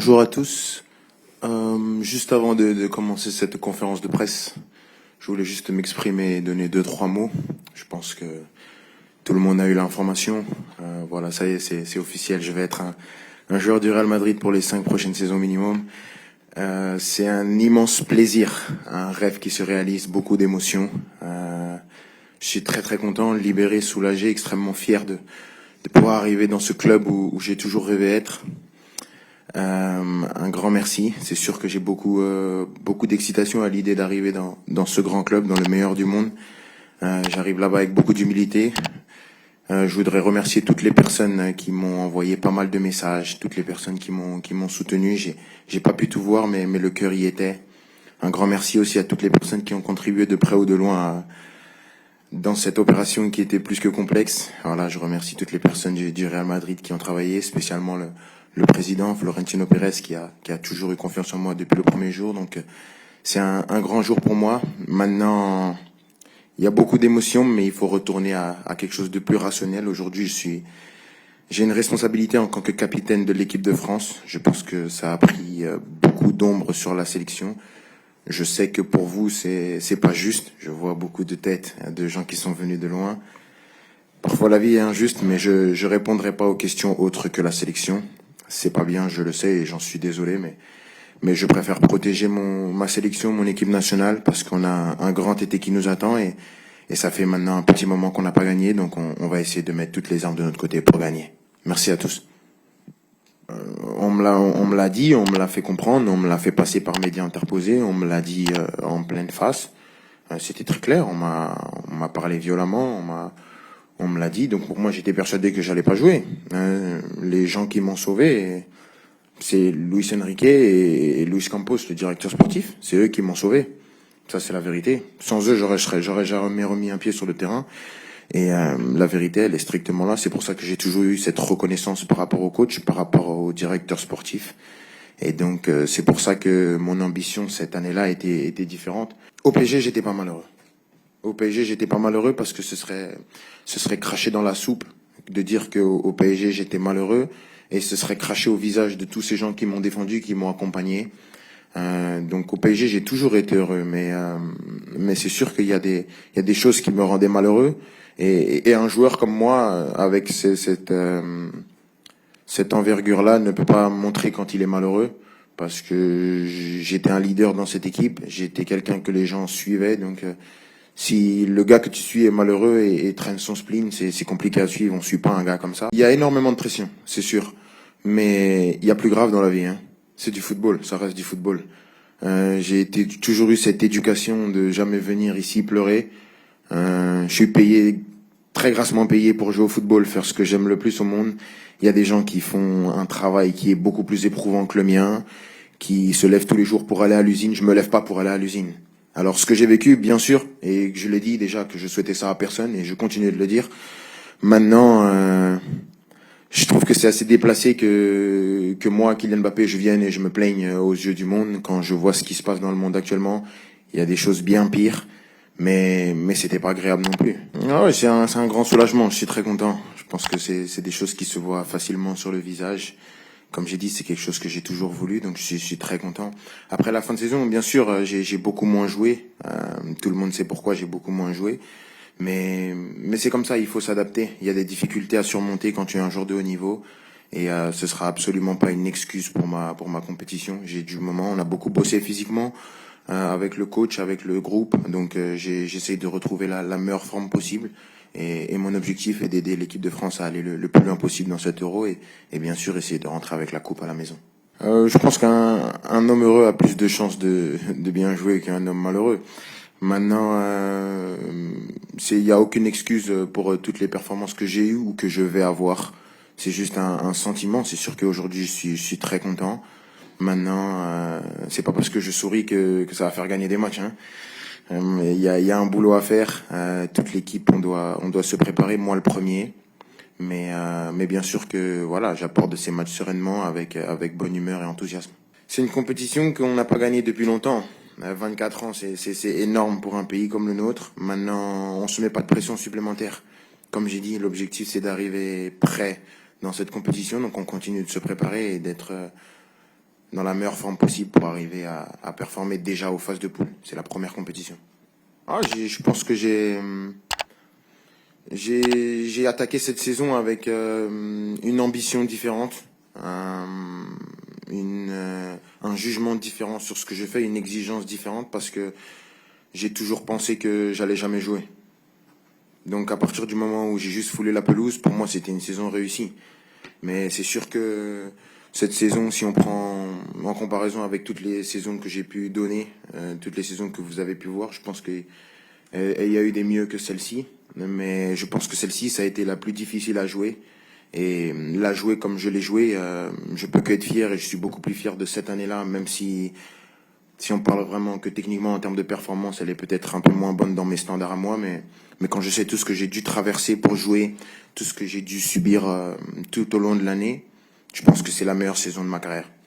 Bonjour à tous. Juste avant de commencer cette conférence de presse, je voulais juste m'exprimer et donner deux, trois mots. Je pense que tout le monde a eu l'information. Voilà, ça y est, c'est officiel. Je vais être un joueur du Real Madrid pour les 5 prochaines saisons minimum. C'est un immense plaisir, un rêve qui se réalise, beaucoup d'émotions. Je suis très très content, libéré, soulagé, extrêmement fier de pouvoir arriver dans ce club où j'ai toujours rêvé être. Un grand merci. C'est sûr que j'ai beaucoup d'excitation à l'idée d'arriver dans ce grand club, dans le meilleur du monde. J'arrive là-bas avec beaucoup d'humilité. Je voudrais remercier toutes les personnes qui m'ont envoyé pas mal de messages, toutes les personnes qui m'ont soutenu. J'ai pas pu tout voir, mais le cœur y était. Un grand merci aussi à toutes les personnes qui ont contribué de près ou de loin dans cette opération qui était plus que complexe. Alors là, je remercie toutes les personnes du Real Madrid qui ont travaillé, spécialement le président Florentino Pérez qui a toujours eu confiance en moi depuis le premier jour. Donc c'est un grand jour pour moi. Maintenant, il y a beaucoup d'émotions, mais il faut retourner à quelque chose de plus rationnel. Aujourd'hui, j'ai une responsabilité en tant que capitaine de l'équipe de France. Je pense que ça a pris beaucoup d'ombre sur la sélection. Je sais que pour vous, c'est pas juste. Je vois beaucoup de têtes de gens qui sont venus de loin. Parfois, la vie est injuste, mais je répondrai pas aux questions autres que la sélection. C'est pas bien, je le sais, et j'en suis désolé, mais je préfère protéger ma sélection, mon équipe nationale, parce qu'on a un grand été qui nous attend, et ça fait maintenant un petit moment qu'on n'a pas gagné, donc on va essayer de mettre toutes les armes de notre côté pour gagner. Merci à tous. On me l'a dit, on me l'a fait comprendre, on me l'a fait passer par médias interposés, on me l'a dit en pleine face. C'était très clair, on m'a parlé violemment, on me l'a dit, donc pour moi j'étais persuadé que j'allais pas jouer. Les gens qui m'ont sauvé, c'est Luis Enrique et Luis Campos, le directeur sportif. C'est eux qui m'ont sauvé. Ça, c'est la vérité. Sans eux, j'aurais jamais remis un pied sur le terrain. Et la vérité, elle est strictement là. C'est pour ça que j'ai toujours eu cette reconnaissance par rapport au coach, par rapport au directeur sportif. Et donc, c'est pour ça que mon ambition cette année-là était différente. Au PSG, j'étais pas malheureux. Au PSG, j'étais pas malheureux parce que ce serait craché dans la soupe de dire qu'au PSG, j'étais malheureux. Et ce serait craché au visage de tous ces gens qui m'ont défendu, qui m'ont accompagné. Donc au PSG, j'ai toujours été heureux, mais c'est sûr qu'il y a des choses qui me rendaient malheureux. Et un joueur comme moi, avec cette envergure-là, ne peut pas montrer quand il est malheureux, parce que j'étais un leader dans cette équipe, j'étais quelqu'un que les gens suivaient, donc si le gars que tu suis est malheureux et traîne son spleen, c'est compliqué à suivre, on suit pas un gars comme ça. Il y a énormément de pression, c'est sûr, mais il y a plus grave dans la vie, hein. C'est du football, ça reste du football. J'ai toujours eu cette éducation de jamais venir ici pleurer. Je suis payé, très grassement payé pour jouer au football, faire ce que j'aime le plus au monde. Il y a des gens qui font un travail qui est beaucoup plus éprouvant que le mien, qui se lèvent tous les jours pour aller à l'usine. Je me lève pas pour aller à l'usine. Alors ce que j'ai vécu, bien sûr, et que je l'ai dit déjà que je souhaitais ça à personne, et je continue de le dire. Maintenant, je trouve que c'est assez déplacé que moi, Kylian Mbappé, je vienne et je me plaigne aux yeux du monde quand je vois ce qui se passe dans le monde actuellement. Il y a des choses bien pires, mais c'était pas agréable non plus. Ah ouais, c'est un grand soulagement. Je suis très content. Je pense que c'est des choses qui se voient facilement sur le visage. Comme j'ai dit, c'est quelque chose que j'ai toujours voulu, donc je suis très content. Après la fin de saison, bien sûr, j'ai beaucoup moins joué. Tout le monde sait pourquoi j'ai beaucoup moins joué. Mais c'est comme ça, il faut s'adapter. Il y a des difficultés à surmonter quand tu es un joueur de haut niveau. Et ce sera absolument pas une excuse pour ma compétition. J'ai du moment, on a beaucoup bossé physiquement avec le coach, avec le groupe. Donc j'essaie de retrouver la meilleure forme possible. Et mon objectif est d'aider l'équipe de France à aller le plus loin possible dans cet Euro. Et bien sûr, essayer de rentrer avec la coupe à la maison. Je pense qu'un homme heureux a plus de chances de bien jouer qu'un homme malheureux. Maintenant, il y a aucune excuse pour toutes les performances que j'ai eues ou que je vais avoir. C'est juste un sentiment. C'est sûr qu'aujourd'hui je suis très content. Maintenant, c'est pas parce que je souris que ça va faire gagner des matchs, hein. Il y a un boulot à faire. Toute l'équipe, on doit se préparer. Moi le premier. Mais bien sûr que voilà, j'apporte de ces matchs sereinement avec bonne humeur et enthousiasme. C'est une compétition qu'on n'a pas gagnée depuis longtemps. 24 ans, c'est énorme pour un pays comme le nôtre. Maintenant, on se met pas de pression supplémentaire. Comme j'ai dit, l'objectif c'est d'arriver prêt dans cette compétition, donc on continue de se préparer et d'être dans la meilleure forme possible pour arriver à performer déjà aux phases de poule. C'est la première compétition. Je pense que j'ai attaqué cette saison avec une ambition différente, un jugement différent sur ce que je fais, une exigence différente parce que j'ai toujours pensé que j'allais jamais jouer. Donc à partir du moment où j'ai juste foulé la pelouse, pour moi c'était une saison réussie. Mais c'est sûr que cette saison, si on prend en comparaison avec toutes les saisons que j'ai pu donner, toutes les saisons que vous avez pu voir, je pense qu'il y a eu des mieux que celle-ci. Mais je pense que celle-ci, ça a été la plus difficile à jouer. Et la jouer comme je l'ai joué, je peux que être fier et je suis beaucoup plus fier de cette année-là, même si on parle vraiment que techniquement en termes de performance, elle est peut-être un peu moins bonne dans mes standards à moi, mais quand je sais tout ce que j'ai dû traverser pour jouer, tout ce que j'ai dû subir tout au long de l'année, je pense que c'est la meilleure saison de ma carrière.